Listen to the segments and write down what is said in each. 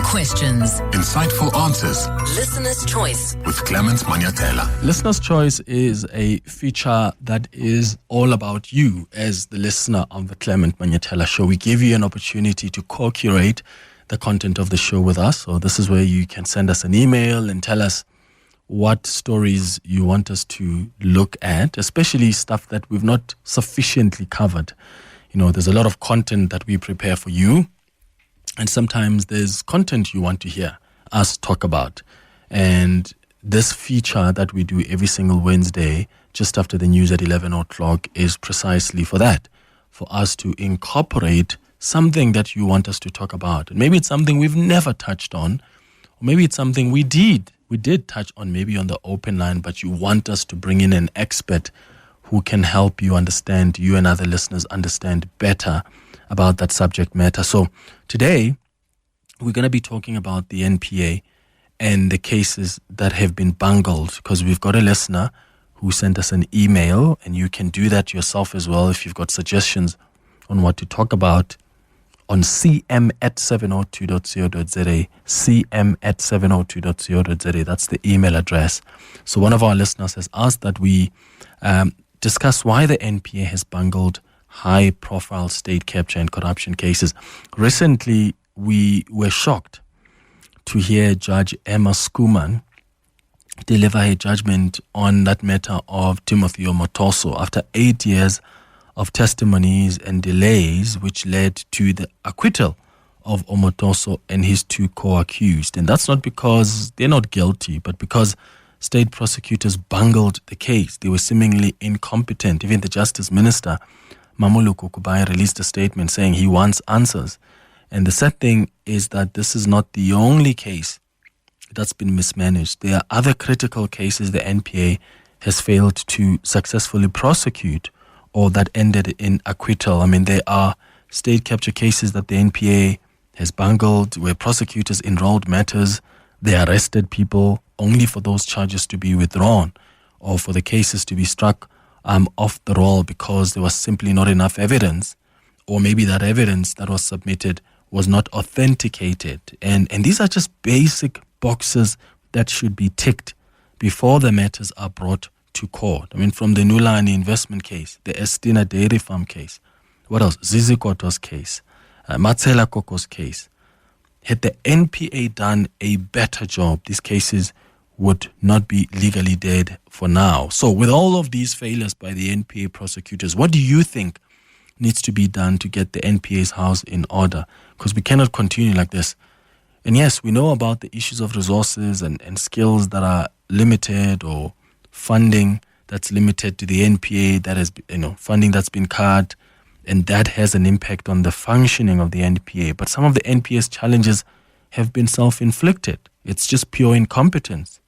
questions. Insightful answers. Listener's Choice. With Clement Manyathela. Listener's Choice is a feature that is all about you as the listener of the Clement Manyathela Show. We give you an opportunity to co-curate the content of the show with us. So this is where you can send us an email and tell us what stories you want us to look at, especially stuff that we've not sufficiently covered. You know, there's a lot of content that we prepare for you, and sometimes there's content you want to hear us talk about. And this feature that we do every single Wednesday, just after the news at 11 o'clock, is precisely for that, for us to incorporate something that you want us to talk about. And maybe it's something we've never touched on, or maybe it's something we did touch on, maybe on the open line, but you want us to bring in an expert who can help you understand, you and other listeners understand better about that subject matter. So today, we're going to be talking about the NPA and the cases that have been bungled, because we've got a listener who sent us an email, and you can do that yourself as well if you've got suggestions on what to talk about on cm@702.co.za, cm@702.co.za. That's the email address. So one of our listeners has asked that we discuss why the NPA has bungled high-profile state capture and corruption cases. Recently, we were shocked to hear Judge Emma Skuman deliver her judgment on that matter of Timothy Omotoso after 8 years of testimonies and delays, which led to the acquittal of Omotoso and his two co-accused. And that's not because they're not guilty, but because state prosecutors bungled the case. They were seemingly incompetent. Even the Justice Minister, Mamuluku Kubai, released a statement saying he wants answers. And the sad thing is that this is not the only case that's been mismanaged. There are other critical cases the NPA has failed to successfully prosecute or that ended in acquittal. I mean, there are state capture cases that the NPA has bungled, where prosecutors enrolled matters, they arrested people only for those charges to be withdrawn or for the cases to be struck off the roll because there was simply not enough evidence, or maybe that evidence that was submitted was not authenticated. And these are just basic boxes that should be ticked before the matters are brought to court. I mean, from the Nulani investment case, the Estina Dairy Farm case, what else? Zizi Koto's case, Matsela Koko's case. Had the NPA done a better job, these cases would not be legally dead for now. So with all of these failures by the NPA prosecutors, what do you think needs to be done to get the NPA's house in order? Because we cannot continue like this. And yes, we know about the issues of resources and skills that are limited, or funding that's limited to the NPA, that is, funding that's been cut, and that has an impact on the functioning of the NPA. But some of the NPA's challenges have been self-inflicted. It's just pure incompetence.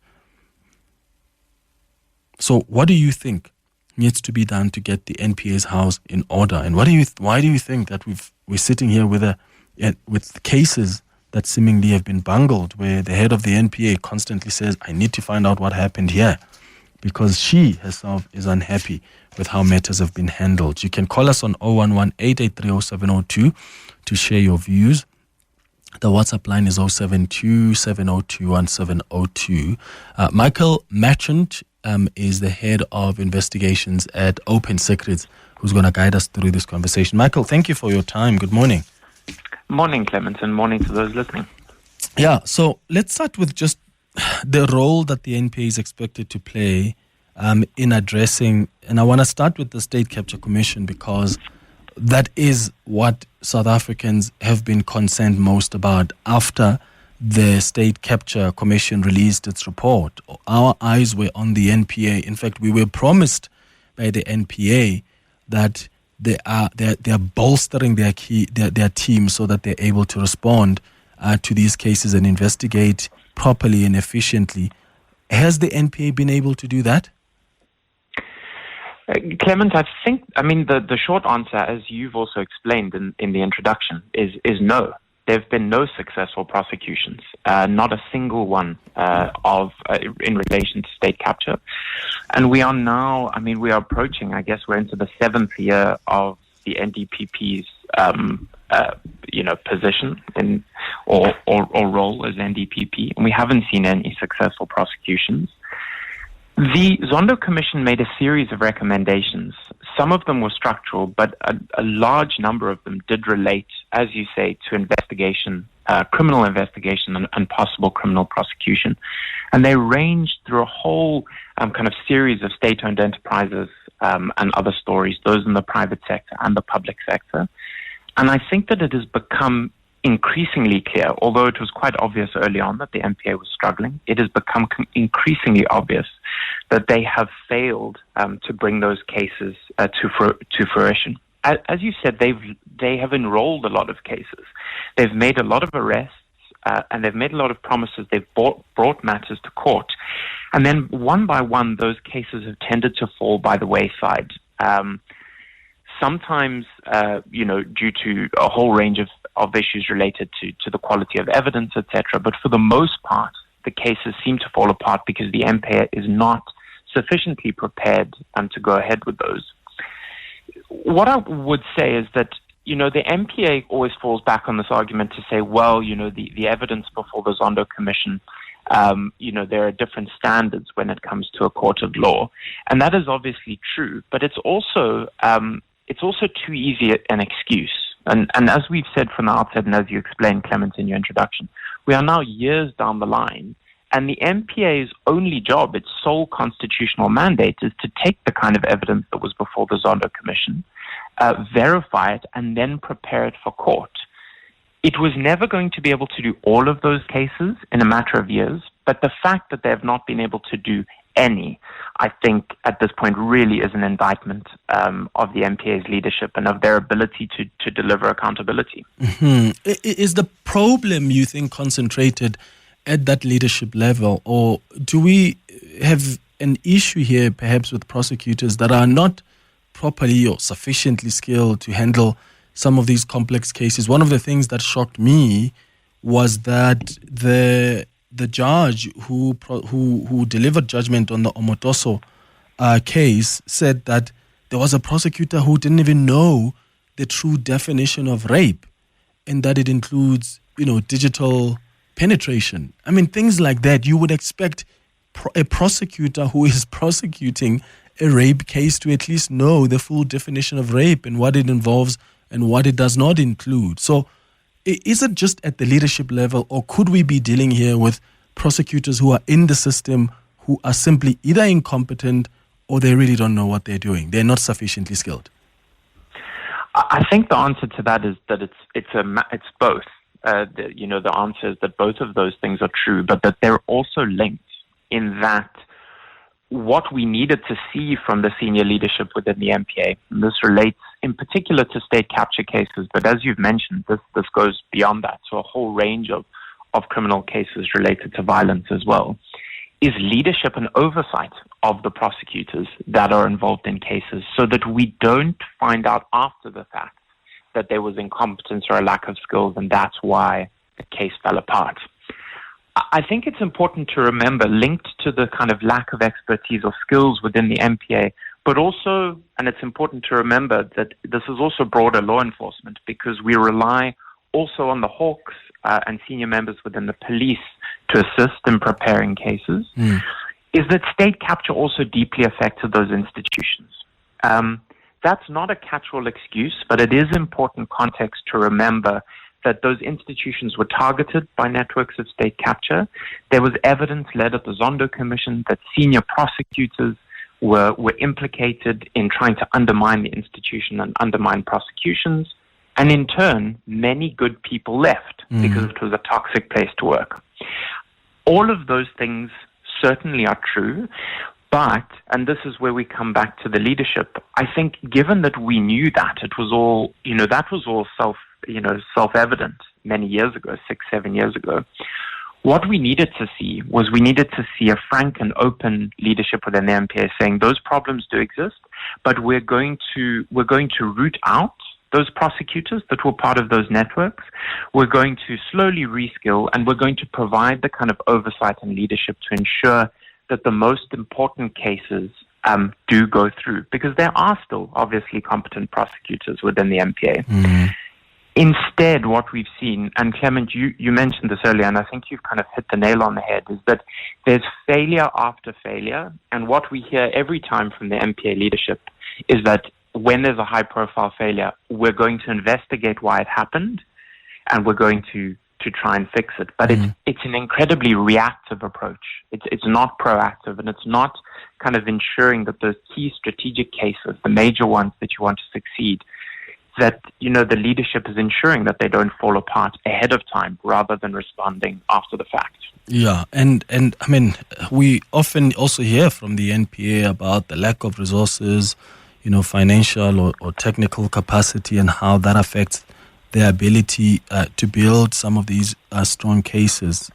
So what do you think needs to be done to get the NPA's house in order? And why do you think that we're sitting here with cases that seemingly have been bungled, where the head of the NPA constantly says, I need to find out what happened here, because she herself is unhappy with how matters have been handled? You can call us on 011-883-0702 to share your views. The WhatsApp line is 072-702-1702. Micheal Marchant is the head of investigations at Open Secrets, who's going to guide us through this conversation. Micheal, thank you for your time. Good morning. Morning, Clement, and morning to those listening. Yeah, so let's start with just the role that the NPA is expected to play in addressing, and I want to start with the State Capture Commission, because that is what South Africans have been concerned most about. After the State Capture Commission released its report, our eyes were on the NPA. In fact, we were promised by the NPA that they are bolstering their team so that they're able to respond to these cases and investigate properly and efficiently. Has the NPA been able to do that? Clement, the short answer, as you've also explained in the introduction, is no. There have been no successful prosecutions, not a single one in relation to state capture. And we are now, we are approaching, I guess we're into the 7th year of the NDPP's position or role as NDPP, and we haven't seen any successful prosecutions. The Zondo Commission made a series of recommendations. Some of them were structural, but a large number of them did relate, as you say, to investigation, criminal investigation and possible criminal prosecution. And they ranged through a whole kind of series of state-owned enterprises and other stories, those in the private sector and the public sector. And I think that it has become increasingly clear, although it was quite obvious early on that the NPA was struggling, it has become increasingly obvious that they have failed to bring those cases to fruition. As you said, they have enrolled a lot of cases. They've made a lot of arrests, and they've made a lot of promises. They've brought matters to court. And then one by one, those cases have tended to fall by the wayside. Sometimes, due to a whole range of issues related to the quality of evidence, etc. But for the most part, the cases seem to fall apart because the NPA is not sufficiently prepared to go ahead with those. What I would say is that, the NPA always falls back on this argument to say, well, the evidence before the Zondo Commission, there are different standards when it comes to a court of law. And that is obviously true, but it's also too easy an excuse. And as we've said from the outset, and as you explained, Clement, in your introduction, we are now years down the line, and the NPA's only job, its sole constitutional mandate, is to take the kind of evidence that was before the Zondo Commission, verify it, and then prepare it for court. It was never going to be able to do all of those cases in a matter of years, but the fact that they have not been able to do any, I think at this point really is an indictment of the NPA's leadership and of their ability to deliver accountability. Mm-hmm. Is the problem, you think, concentrated at that leadership level, or do we have an issue here perhaps with prosecutors that are not properly or sufficiently skilled to handle some of these complex cases? One of the things that shocked me was that the judge who delivered judgment on the Omotoso case said that there was a prosecutor who didn't even know the true definition of rape, and that it includes, digital penetration. I mean, things like that. You would expect a prosecutor who is prosecuting a rape case to at least know the full definition of rape and what it involves and what it does not include. So is it just at the leadership level, or could we be dealing here with prosecutors who are in the system who are simply either incompetent or they really don't know what they're doing? They're not sufficiently skilled. I think the answer to that is that it's both. The answer is that both of those things are true, but that they're also linked in that what we needed to see from the senior leadership within the NPA, and this relates in particular to state capture cases, but as you've mentioned, this goes beyond that, so a whole range of criminal cases related to violence as well, is leadership and oversight of the prosecutors that are involved in cases so that we don't find out after the fact that there was incompetence or a lack of skills and that's why the case fell apart. I think it's important to remember, linked to the kind of lack of expertise or skills within the NPA, but also, and it's important to remember that this is also broader law enforcement because we rely also on the Hawks and senior members within the police to assist in preparing cases, is that state capture also deeply affected those institutions. That's not a catch-all excuse, but it is important context to remember that those institutions were targeted by networks of state capture. There was evidence led at the Zondo Commission that senior prosecutors were implicated in trying to undermine the institution and undermine prosecutions. And in turn, many good people left because it was a toxic place to work. All of those things certainly are true. But, and this is where we come back to the leadership, I think given that we knew that, it was all, that was all self-evident many years ago, 6-7 years ago. What we needed to see was a frank and open leadership within the NPA saying those problems do exist, but we're going to root out those prosecutors that were part of those networks. We're going to slowly reskill, and we're going to provide the kind of oversight and leadership to ensure that the most important cases do go through, because there are still obviously competent prosecutors within the NPA. Instead, what we've seen, and Clement, you mentioned this earlier, and I think you've kind of hit the nail on the head, is that there's failure after failure. And what we hear every time from the NPA leadership is that when there's a high-profile failure, we're going to investigate why it happened, and we're going to try and fix it. But it's an incredibly reactive approach. It's not proactive, and it's not kind of ensuring that those key strategic cases, the major ones that you want to succeed, that, the leadership is ensuring that they don't fall apart ahead of time rather than responding after the fact. Yeah, and I mean, we often also hear from the NPA about the lack of resources, financial or technical capacity, and how that affects their ability to build some of these strong cases.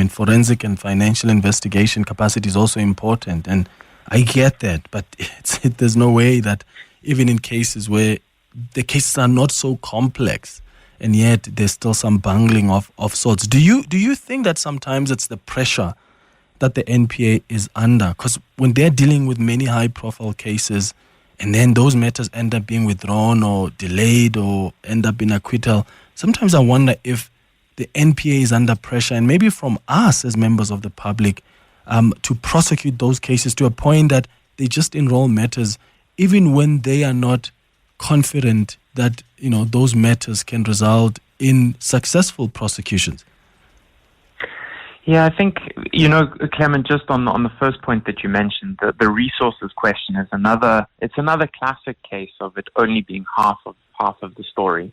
Forensic and financial investigation capacity is also important, and I get that, but there's no way that even in cases where the cases are not so complex, and yet there's still some bungling of sorts. Do you think that sometimes it's the pressure that the NPA is under? Because when they're dealing with many high-profile cases, and then those matters end up being withdrawn or delayed or end up in acquittal, sometimes I wonder if the NPA is under pressure, and maybe from us as members of the public, to prosecute those cases to a point that they just enroll matters, even when they are not confident that those matters can result in successful prosecutions. Yeah, I think Clement, just on the first point that you mentioned, the resources question is another classic case of it only being half of the story.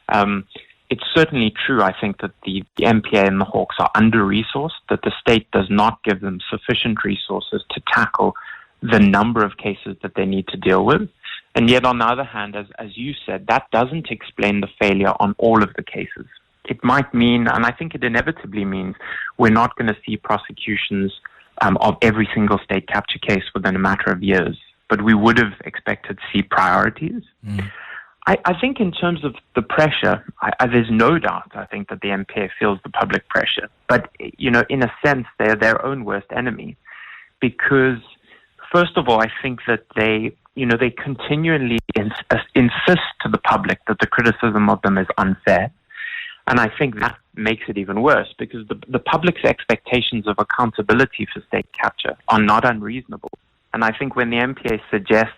It's certainly true, I think, that the NPA and the Hawks are under-resourced, that the state does not give them sufficient resources to tackle the number of cases that they need to deal with. And yet, on the other hand, as you said, that doesn't explain the failure on all of the cases. It might mean, and I think it inevitably means, we're not going to see prosecutions of every single state capture case within a matter of years. But we would have expected to see priorities. I think in terms of the pressure, there's no doubt, I think, that the NPA feels the public pressure. But, in a sense, they're their own worst enemy. Because, first of all, I think that they continually insist to the public that the criticism of them is unfair. And I think that makes it even worse, because the public's expectations of accountability for state capture are not unreasonable. And I think when the NPA suggests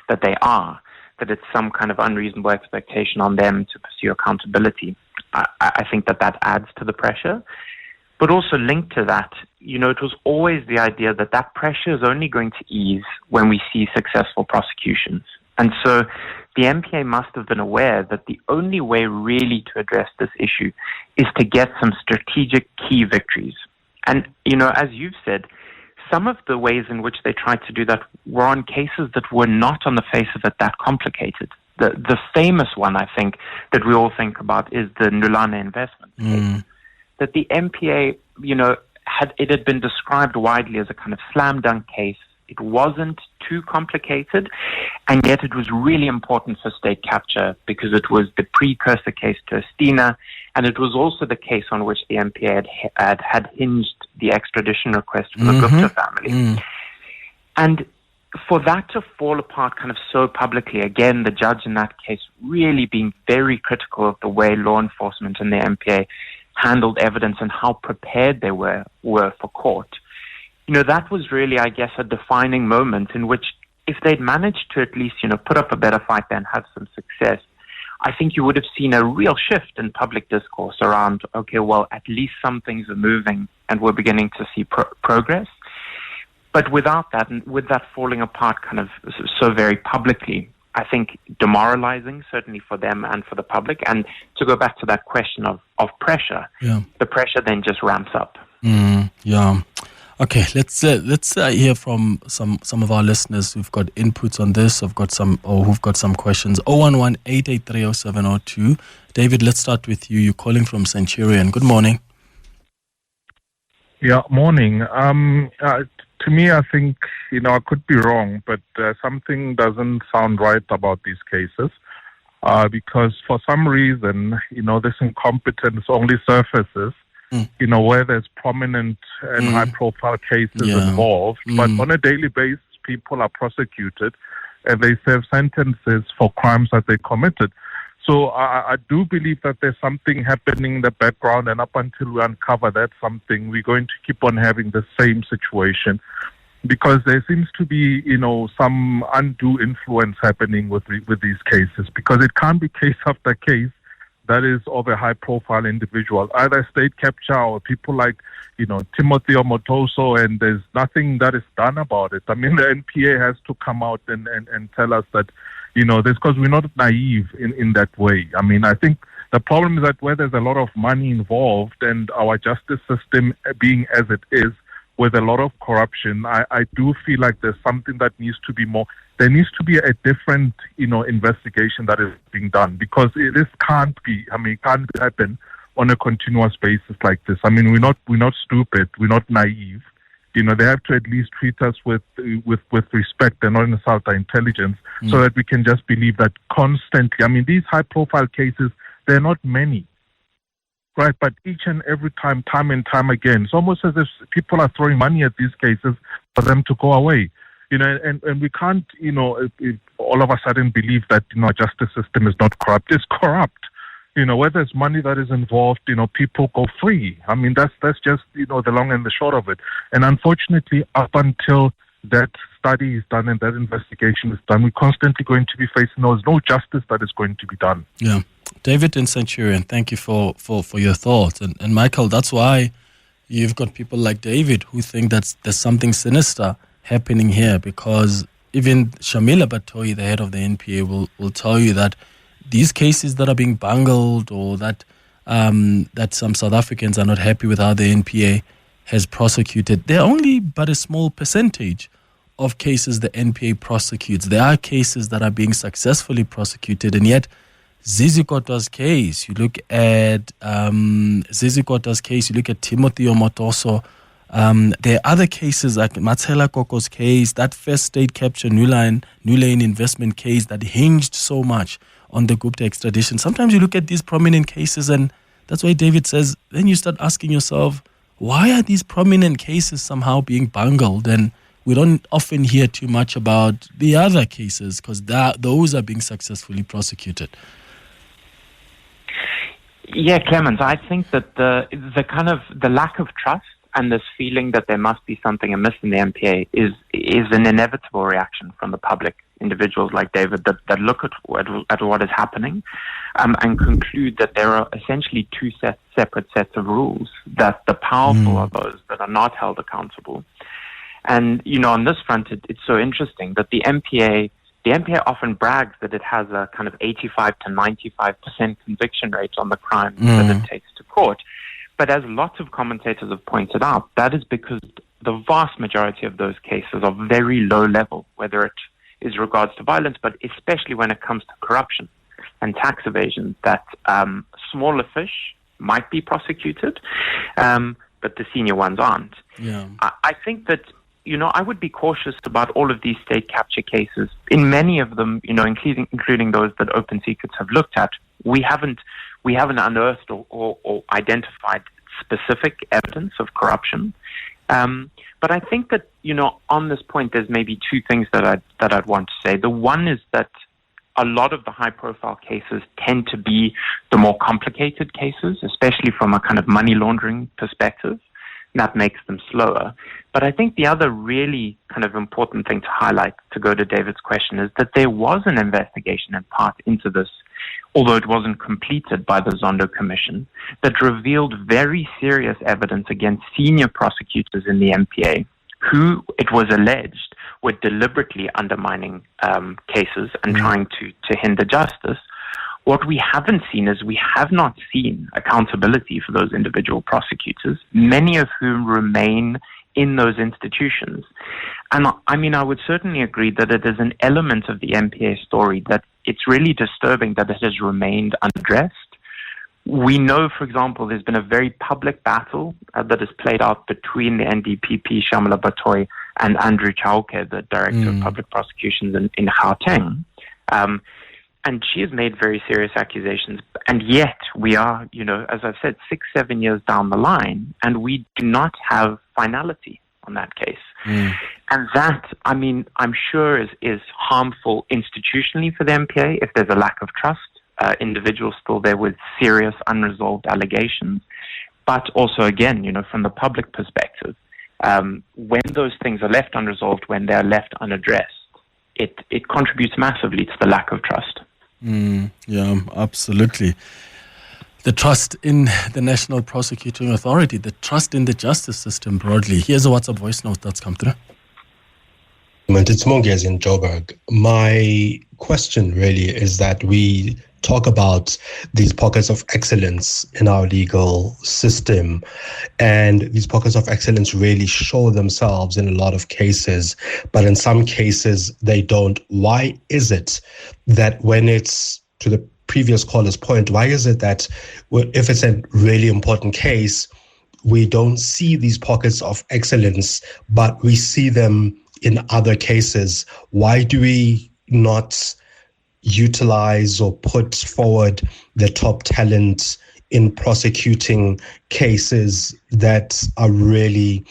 that that it's some kind of unreasonable expectation on them to pursue accountability, I think that adds to the pressure. But also linked to that, it was always the idea that pressure is only going to ease when we see successful prosecutions. And so the NPA must have been aware that the only way really to address this issue is to get some strategic key victories. And, as you've said, some of the ways in which they tried to do that were on cases that were not on the face of it that complicated. The famous one, I think, that we all think about is the Nulane investment case. That the NPA, it had been described widely as a kind of slam dunk case. It wasn't too complicated, and yet it was really important for state capture because it was the precursor case to Estina, and it was also the case on which the NPA had hinged the extradition request for the Gupta family. And for that to fall apart kind of so publicly, again, the judge in that case really being very critical of the way law enforcement and the NPA handled evidence and how prepared they were for court. That was really, I guess, a defining moment in which if they'd managed to at least, put up a better fight and have some success, I think you would have seen a real shift in public discourse around, okay, well, at least some things are moving and we're beginning to see progress. But without that, and with that falling apart kind of so very publicly, I think demoralizing, certainly for them and for the public. And to go back to that question of pressure, the pressure then just ramps up. Okay, let's hear from some of our listeners who've got inputs on this, who've got some questions. 011-883-0702. David, let's start with you. You're calling from Centurion. Good morning. Yeah, morning. To me, I think, I could be wrong, but something doesn't sound right about these cases because for some reason, this incompetence only surfaces where there's prominent and high-profile cases involved. But on a daily basis, people are prosecuted and they serve sentences for crimes that they committed. So I do believe that there's something happening in the background, and up until we uncover that something, we're going to keep on having the same situation, because there seems to be, some undue influence happening with these cases, because it can't be case after case that is of a high-profile individual, either state capture or people like, Timothy Omotoso, and there's nothing that is done about it. I mean, the NPA has to come out and tell us that, this, because we're not naive in that way. I mean, I think the problem is that where there's a lot of money involved and our justice system being as it is, with a lot of corruption, I do feel like there's something that needs to be more. There needs to be a different, investigation that is being done, because this can't be. I mean, it can't happen on a continuous basis like this. I mean, we're not stupid. We're not naive. They have to at least treat us with respect and not insult our intelligence, so that we can just believe that constantly. I mean, these high-profile cases, they're not many. Right, but each and every time and time again, it's almost as if people are throwing money at these cases for them to go away. And we can't, all of a sudden believe that, our justice system is not corrupt. It's corrupt. Where there's money that is involved, people go free. I mean, that's just, the long and the short of it. And unfortunately, up until that study is done and that investigation is done, we're constantly going to be facing there's no justice that is going to be done. Yeah. David in Centurion, thank you for your thoughts. And Micheal, that's why you've got people like David who think that there's something sinister happening here, because even Shamila Batoyi, the head of the NPA, will tell you that these cases that are being bungled, or that some South Africans are not happy with how the NPA has prosecuted, they're only but a small percentage of cases the NPA prosecutes. There are cases that are being successfully prosecuted, and yet Zizi Kota's case, you look at Zizi Kota's case, you look at Timothy Omotoso, there are other cases like Matsela Koko's case, that first state capture New Lane investment case that hinged so much on the Gupta extradition. Sometimes you look at these prominent cases, and that's why David says, then you start asking yourself, why are these prominent cases somehow being bungled? And we don't often hear too much about the other cases, because those are being successfully prosecuted. Yeah, Clement, I think that the lack of trust and this feeling that there must be something amiss in the NPA is an inevitable reaction from the public, individuals like David, that look at what is happening and conclude that there are essentially two separate sets of rules, that the powerful are those that are not held accountable. And, on this front, it's so interesting that the NPA often brags that it has a kind of 85 to 95% conviction rate on the crimes that it takes to court. But as lots of commentators have pointed out, that is because the vast majority of those cases are very low level, whether it is regards to violence, but especially when it comes to corruption and tax evasion, that smaller fish might be prosecuted, but the senior ones aren't. Yeah. I think that, I would be cautious about all of these state capture cases. In many of them, including those that Open Secrets have looked at, we haven't unearthed or identified specific evidence of corruption. But I think that, on this point, there's maybe two things that I'd want to say. The one is that a lot of the high-profile cases tend to be the more complicated cases, especially from a kind of money laundering perspective. That makes them slower. But I think the other really kind of important thing to highlight, to go to David's question, is that there was an investigation in part into this, although it wasn't completed by the Zondo Commission, that revealed very serious evidence against senior prosecutors in the NPA, who, it was alleged, were deliberately undermining cases and trying to hinder justice. What we haven't seen is we have not seen accountability for those individual prosecutors, many of whom remain in those institutions. And I would certainly agree that it is an element of the NPA story that it's really disturbing that it has remained unaddressed. We know, for example, there's been a very public battle that has played out between the NDPP, Shamila Batoyi, and Andrew Chauke, the Director of Public Prosecutions in Gauteng. And she has made very serious accusations. And yet we are, as I've said, 6-7 years down the line, and we do not have finality on that case. And that, I mean, I'm sure is harmful institutionally for the NPA if there's a lack of trust. Individuals still there with serious unresolved allegations. But also, again, from the public perspective, when those things are left unresolved, when they're left unaddressed, it contributes massively to the lack of trust. Yeah, absolutely. The trust in the National Prosecuting Authority, the trust in the justice system broadly. Here's a WhatsApp voice note that's come through. It's Monges in Joburg. My question really is that we talk about these pockets of excellence in our legal system, and these pockets of excellence really show themselves in a lot of cases, but in some cases they don't. Why is it that when it's, to the previous caller's point, why is it that if it's a really important case, we don't see these pockets of excellence, but we see them in other cases? Why do we not utilize or put forward the top talent in prosecuting cases that are really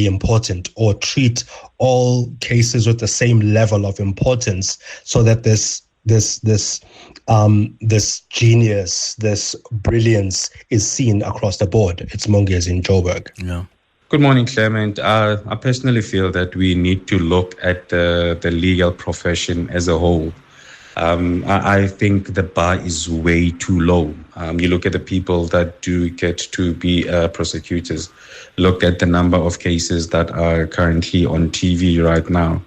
important, or treat all cases with the same level of importance, so that this genius, this brilliance is seen across the board? It's Monges in Joburg. Yeah. Good morning, Clement. I personally feel that we need to look at the legal profession as a whole. I think the bar is way too low. You look at the people that do get to be prosecutors. Look at the number of cases that are currently on TV right now.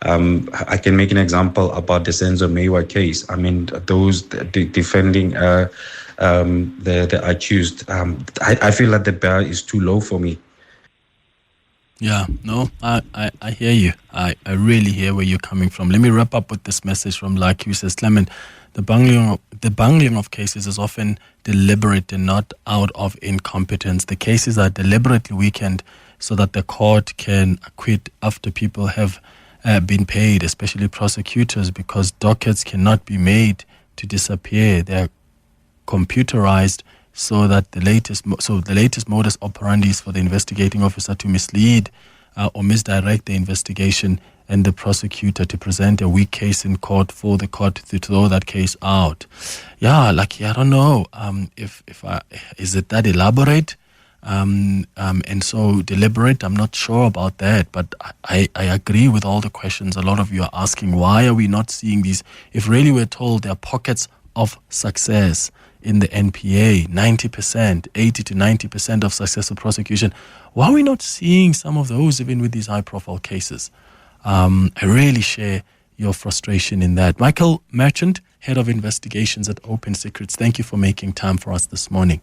I can make an example about the Senzo Mewa case. I mean, those defending the accused. I feel that the bar is too low for me. Yeah, no, I hear you. I really hear where you're coming from. Let me wrap up with this message from Lucky, who says, Clement, the bungling of cases is often deliberate and not out of incompetence. The cases are deliberately weakened so that the court can acquit after people have been paid, especially prosecutors, because dockets cannot be made to disappear. They're computerized, so that the latest modus operandi is for the investigating officer to mislead or misdirect the investigation, and the prosecutor to present a weak case in court for the court to throw that case out. Yeah, Lucky, I don't know is it that elaborate and so deliberate? I'm not sure about that, but I agree with all the questions a lot of you are asking. Why are we not seeing these? If really we're told there are pockets of success in the NPA, 90%, 80 to 90% of successful prosecution, why are we not seeing some of those even with these high-profile cases? I really share your frustration in that. Micheal Marchant, Head of Investigations at Open Secrets, thank you for making time for us this morning.